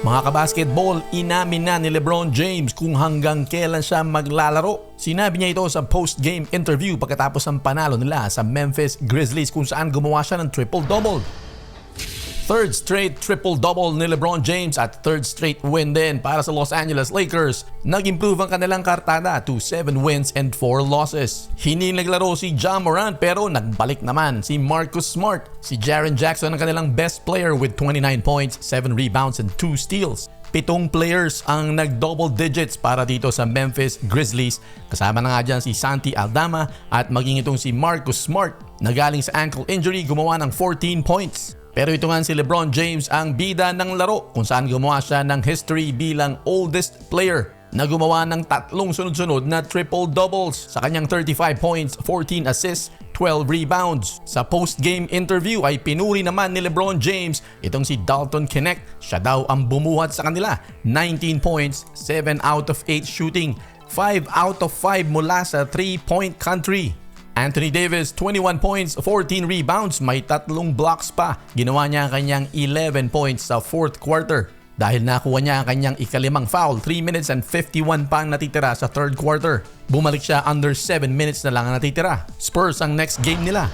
Mga kabasketball, inamin na ni LeBron James kung hanggang kailan siya maglalaro. Sinabi niya ito sa post-game interview pagkatapos ng panalo nila sa Memphis Grizzlies kung saan gumawa siya ng triple-double. Third straight triple-double ni LeBron James at third straight win din para sa Los Angeles Lakers. Nag-improve ang kanilang kartada to 7 wins and 4 losses. Hindi naglaro si Ja Morant pero nagbalik naman si Marcus Smart. Si Jaren Jackson ang kanilang best player with 29 points, 7 rebounds and 2 steals. 7 players ang nag-double digits para dito sa Memphis Grizzlies. Kasama na nga dyan si Santi Aldama at maging itong si Marcus Smart na galing sa ankle injury gumawa ng 14 points. Pero ito nga si LeBron James ang bida ng laro kung saan gumawa siya ng history bilang oldest player na gumawa ng 3 sunod-sunod na triple-doubles sa kanyang 35 points, 14 assists, 12 rebounds. Sa post-game interview ay pinuri naman ni LeBron James itong si Dalton Knecht. Siya daw ang bumuhat sa kanila. 19 points, 7 out of 8 shooting, 5 out of 5 mula sa 3-point country. Anthony Davis, 21 points, 14 rebounds, may 3 blocks pa. Ginawa niya ang kanyang 11 points sa 4th quarter. Dahil nakuha niya ang kanyang ikalimang foul, 3 minutes and 51 pa ang natitira sa 3rd quarter. Bumalik siya under 7 minutes na lang ang natitira. Spurs ang next game nila.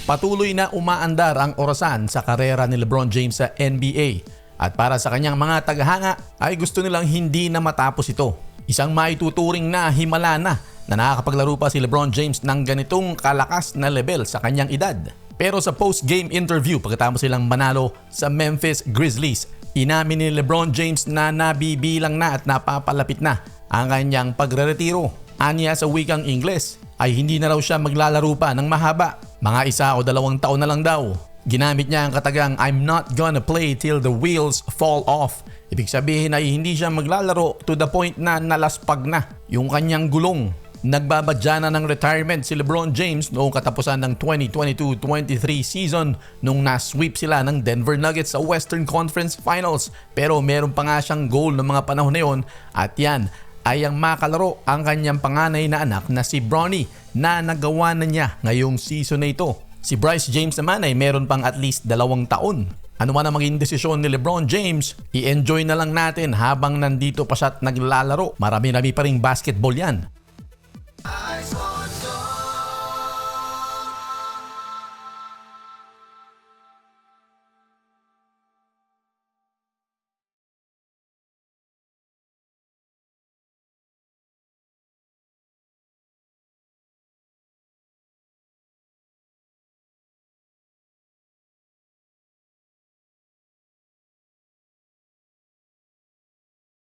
Patuloy na umaandar ang orasan sa karera ni LeBron James sa NBA. At para sa kanyang mga tagahanga ay gusto nilang hindi na matapos ito. Isang maituturing na himala na nakakapaglaro pa si LeBron James ng ganitong kalakas na level sa kanyang edad. Pero sa post-game interview pagkatapos silang manalo sa Memphis Grizzlies, inamin ni LeBron James na nabibilang na at napapalapit na ang kanyang pagreretiro. Aniya sa wikang Ingles ay hindi na raw siya maglalaro pa ng mahaba. Mga 1 o 2 taon na lang daw. Ginamit niya ang katagang "I'm not gonna play till the wheels fall off." Ibig sabihin ay hindi siya maglalaro to the point na nalaspag na yung kanyang gulong. Nagbabadya na ng retirement si LeBron James noong katapusan ng 2022-23 season nung na-sweep sila ng Denver Nuggets sa Western Conference Finals. Pero meron pa nga siyang goal ng mga panahon na yon at yan ay ang makalaro ang kanyang panganay na anak na si Bronny na nagawa na niya ngayong season na ito. Si Bryce James naman ay meron pang at least 2 taon. Ano man ang maging desisyon ni LeBron James, i-enjoy na lang natin habang nandito pa siya at naglalaro. Marami-rami pa ring basketball yan.